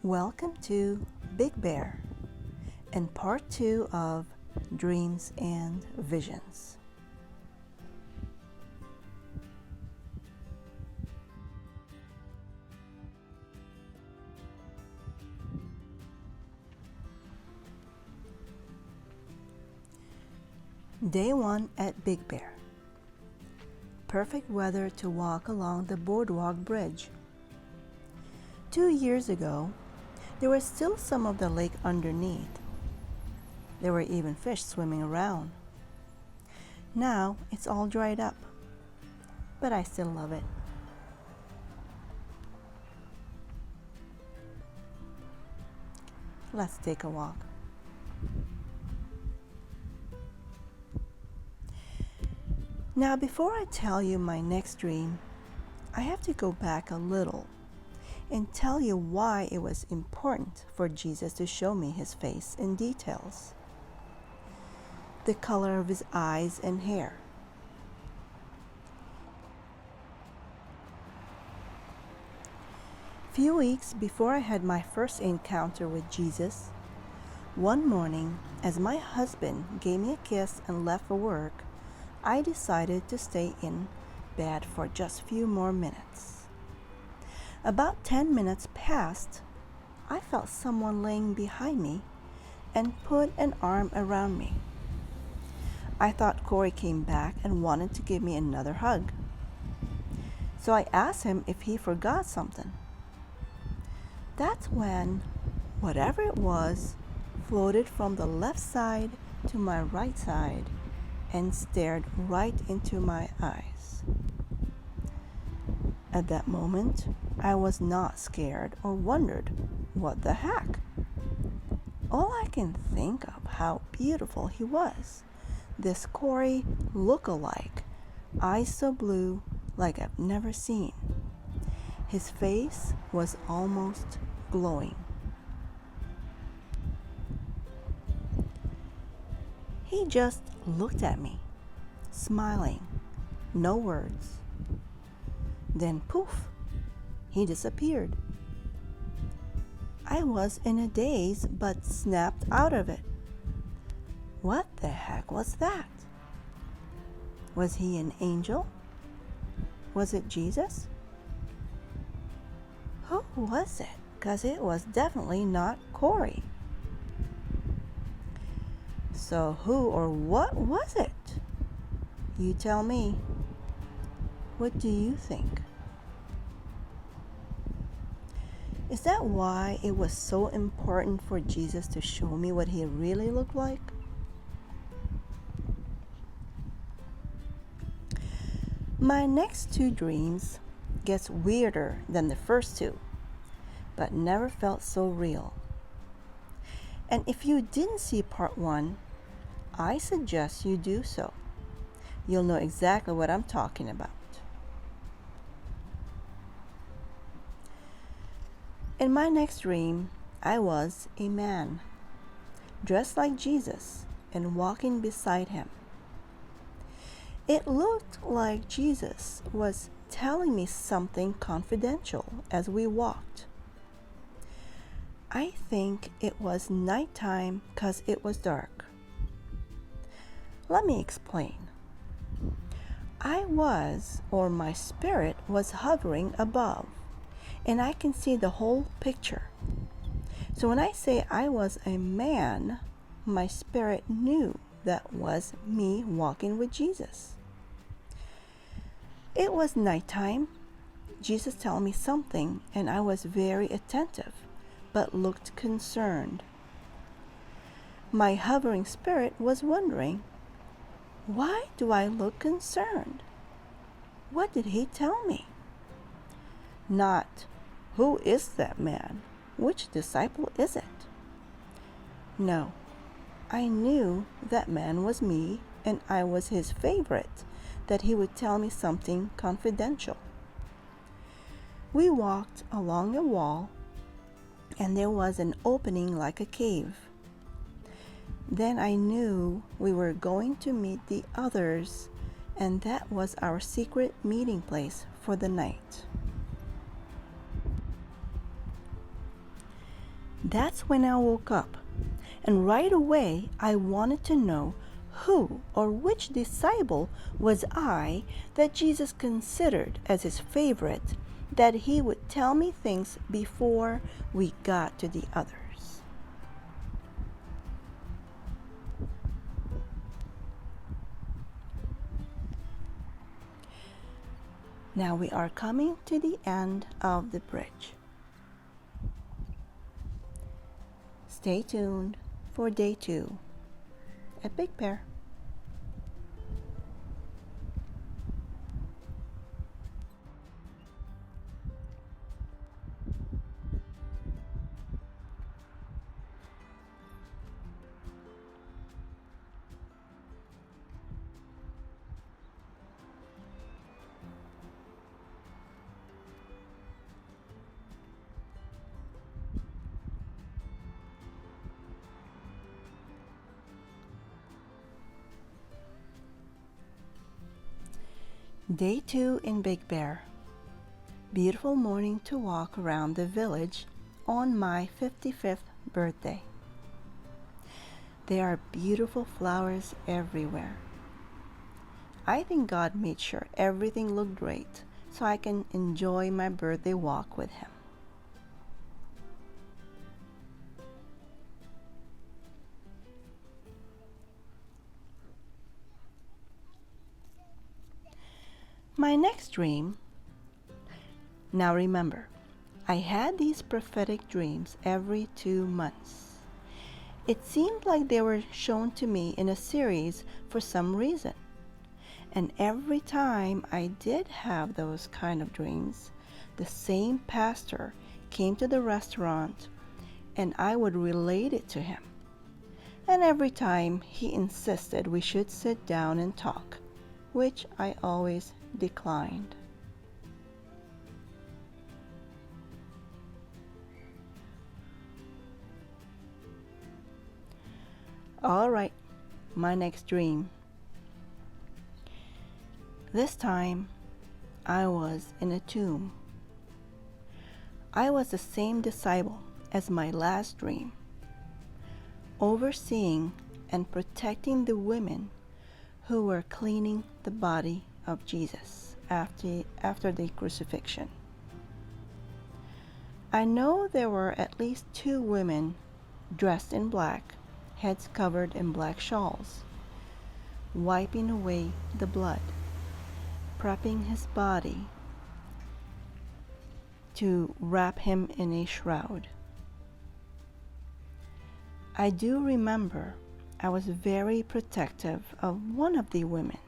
Welcome to Big Bear and part 2 of Dreams and Visions. Day 1 at Big Bear. Perfect weather to walk along the boardwalk bridge. 2 years ago, there was still some of the lake underneath. There were even fish swimming around. Now it's all dried up, but I still love it. Let's take a walk. Now, before I tell you my next dream, I have to go back a little and tell you why it was important for Jesus to show me his face in details. The color of his eyes and hair. Few weeks before I had my first encounter with Jesus, one morning, as my husband gave me a kiss and left for work, I decided to stay in bed for just a few more minutes. About 10 minutes passed, I felt someone laying behind me and put an arm around me. I thought Corey came back and wanted to give me another hug. So I asked him if he forgot something. That's when whatever it was floated from the left side to my right side and stared right into my eyes. At that moment, I was not scared or wondered, what the heck? All I can think of how beautiful he was. This Corey look-alike, eyes so blue like I've never seen. His face was almost glowing. He just looked at me, smiling, no words. Then poof, he disappeared. I was in a daze but snapped out of it. What the heck was that? Was he an angel? Was it Jesus? Who was it? 'Cause it was definitely not Corey. So who or what was it? You tell me. What do you think? Is that why it was so important for Jesus to show me what he really looked like? My next 2 dreams gets weirder than the first 2, but never felt so real. And if you didn't see part 1, I suggest you do so. You'll know exactly what I'm talking about. In my next dream, I was a man, dressed like Jesus and walking beside him. It looked like Jesus was telling me something confidential as we walked. I think it was nighttime 'cause it was dark. Let me explain. My spirit was hovering above, and I can see the whole picture. So when I say I was a man, my spirit knew that was me walking with Jesus. It was nighttime. Jesus told me something, and I was very attentive, but looked concerned. My hovering spirit was wondering, why do I look concerned? What did he tell me? Not, who is that man? Which disciple is it? No, I knew that man was me, and I was his favorite, that he would tell me something confidential. We walked along a wall, and there was an opening like a cave. Then I knew we were going to meet the others, and that was our secret meeting place for the night. That's when I woke up, and right away I wanted to know who or which disciple was I that Jesus considered as his favorite, that he would tell me things before we got to the others. Now we are coming to the end of the bridge. Stay tuned for day 2 at Big Bear. Day 2 in Big Bear. Beautiful morning to walk around the village on my 55th birthday. There are beautiful flowers everywhere. I think God made sure everything looked great so I can enjoy my birthday walk with him. My next dream. Now remember, I had these prophetic dreams every 2 months. It seemed like they were shown to me in a series for some reason. And every time I did have those kind of dreams, the same pastor came to the restaurant and I would relate it to him. And every time he insisted we should sit down and talk, which I always declined. All right, my next dream. This time, I was in a tomb. I was the same disciple as my last dream, overseeing and protecting the women who were cleaning the body of Jesus after the crucifixion. I know there were at least 2 women dressed in black, heads covered in black shawls, wiping away the blood, prepping his body to wrap him in a shroud. I do remember I was very protective of one of the women.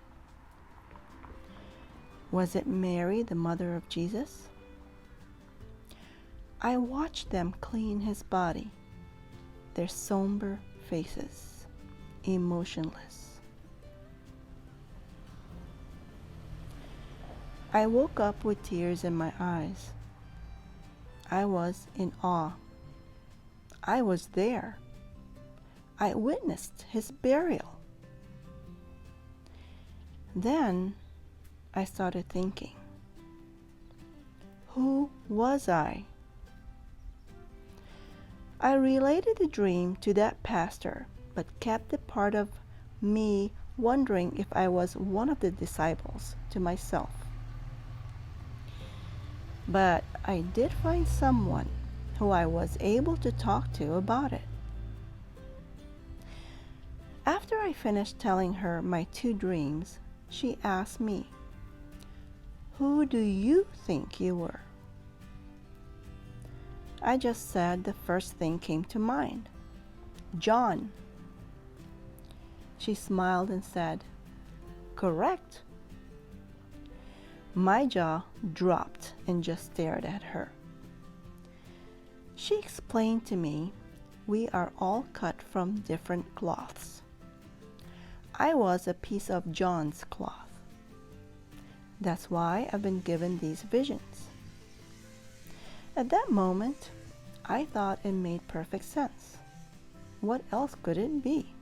Was it Mary, the mother of Jesus? I watched them clean his body, their somber faces, emotionless. I woke up with tears in my eyes. I was in awe. I was there. I witnessed his burial. Then I started thinking, who was I? I related the dream to that pastor, but kept the part of me wondering if I was one of the disciples to myself. But I did find someone who I was able to talk to about it. After I finished telling her my 2 dreams, she asked me, "Who do you think you were?" I just said the first thing came to mind, John. She smiled and said, "Correct." My jaw dropped and just stared at her. She explained to me, we are all cut from different cloths. I was a piece of John's cloth. That's why I've been given these visions. At that moment, I thought it made perfect sense. What else could it be?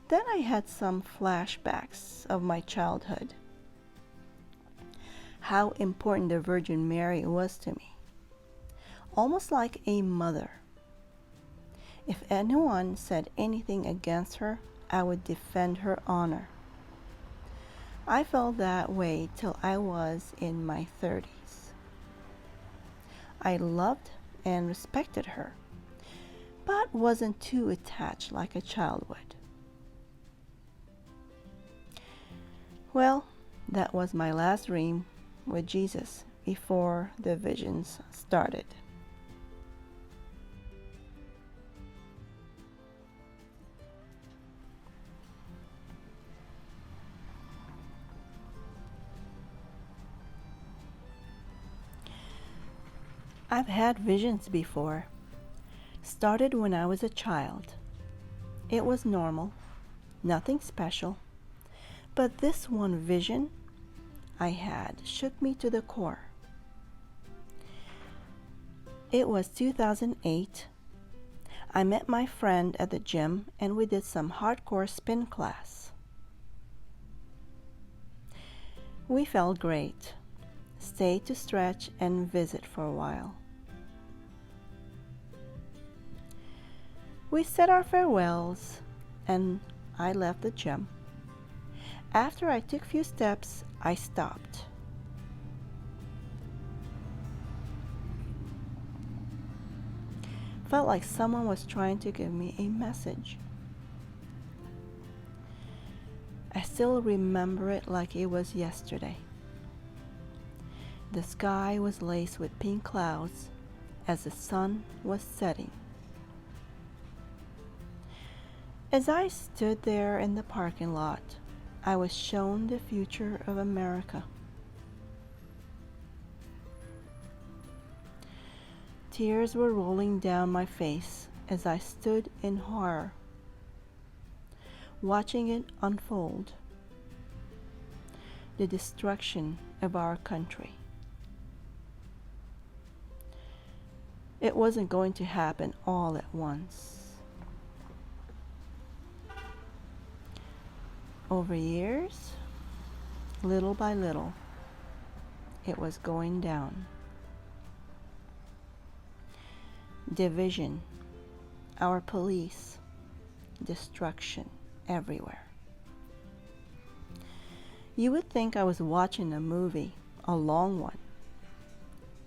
Then I had some flashbacks of my childhood. How important the Virgin Mary was to me. almost like a mother. If anyone said anything against her, I would defend her honor. I felt that way till I was in my 30s. I loved and respected her, but wasn't too attached like a child would. Well, that was my last dream with Jesus before the visions started. I've had visions before. Started when I was a child. It was normal, nothing special. But this one vision I had shook me to the core. It was 2008. I met my friend at the gym and we did some hardcore spin class. We felt great. Stayed to stretch and visit for a while. We said our farewells and I left the gym. After I took a few steps, I stopped. Felt like someone was trying to give me a message. I still remember it like it was yesterday. The sky was laced with pink clouds as the sun was setting. As I stood there in the parking lot, I was shown the future of America. Tears were rolling down my face as I stood in horror, watching it unfold. The destruction of our country. It wasn't going to happen all at once. Over years, little by little, it was going down. Division, our police, destruction everywhere. You would think I was watching a movie, a long one,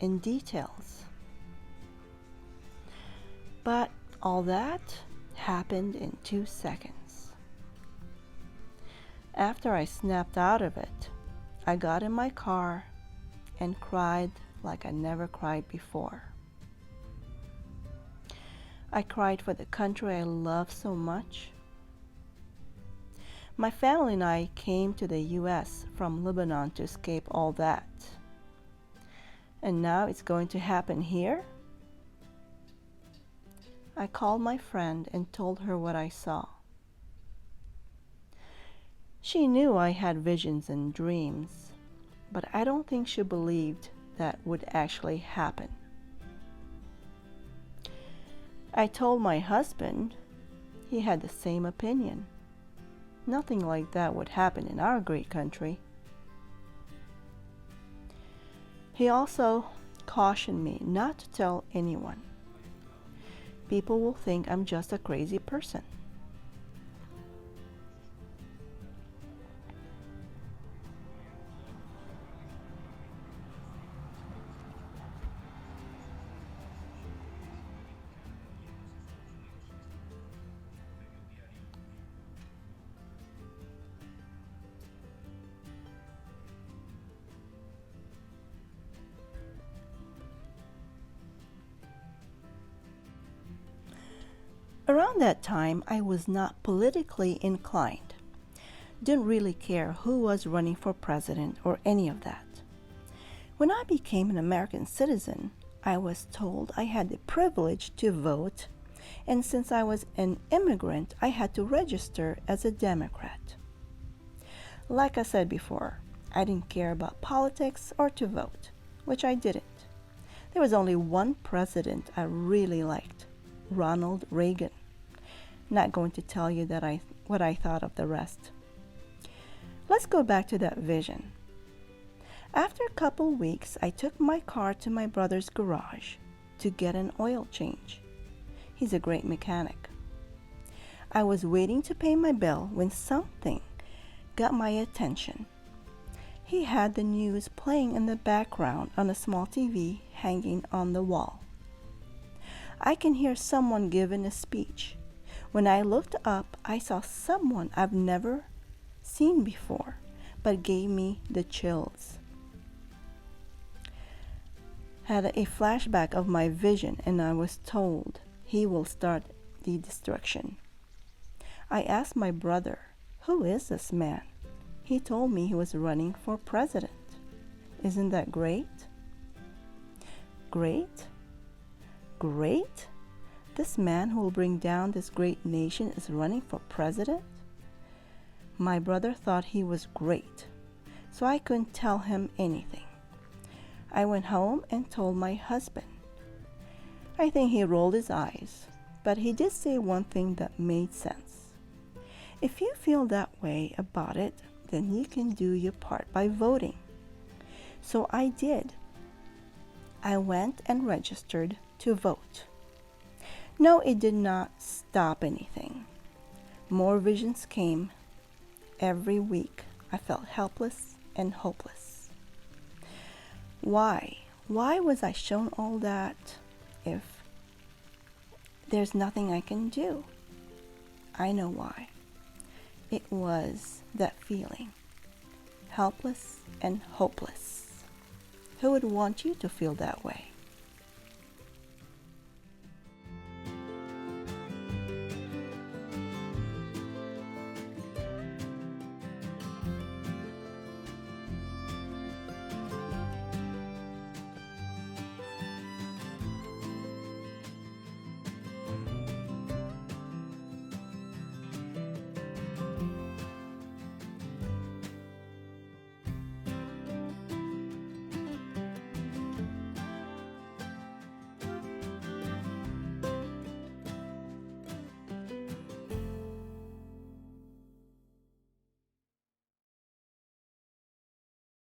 in details. But all that happened in 2 seconds. After I snapped out of it, I got in my car and cried like I never cried before. I cried for the country I love so much. My family and I came to the US from Lebanon to escape all that. And now it's going to happen here? I called my friend and told her what I saw. She knew I had visions and dreams, but I don't think she believed that would actually happen. I told my husband. He had the same opinion. Nothing like that would happen in our great country. He also cautioned me not to tell anyone. People will think I'm just a crazy person. Around that time, I was not politically inclined. Didn't really care who was running for president or any of that. When I became an American citizen, I was told I had the privilege to vote, and since I was an immigrant, I had to register as a Democrat. Like I said before, I didn't care about politics or to vote, which I didn't. There was only one president I really liked, Ronald Reagan. Not going to tell you what I thought of the rest. Let's go back to that vision. After a couple weeks, I took my car to my brother's garage to get an oil change. He's a great mechanic. I was waiting to pay my bill when something got my attention. He had the news playing in the background on a small TV hanging on the wall. I can hear someone giving a speech. When I looked up, I saw someone I've never seen before, but gave me the chills. Had a flashback of my vision, and I was told he will start the destruction. I asked my brother, "Who is this man?" He told me he was running for president. Isn't that great? Great? Great? This man who will bring down this great nation is running for president? My brother thought he was great, so I couldn't tell him anything. I went home and told my husband. I think he rolled his eyes, but he did say one thing that made sense. If you feel that way about it, then you can do your part by voting. So I did. I went and registered to vote. No, it did not stop anything. More visions came. Every week I felt helpless and hopeless. Why? Why was I shown all that if there's nothing I can do? I know why. It was that feeling, helpless and hopeless. Who would want you to feel that way?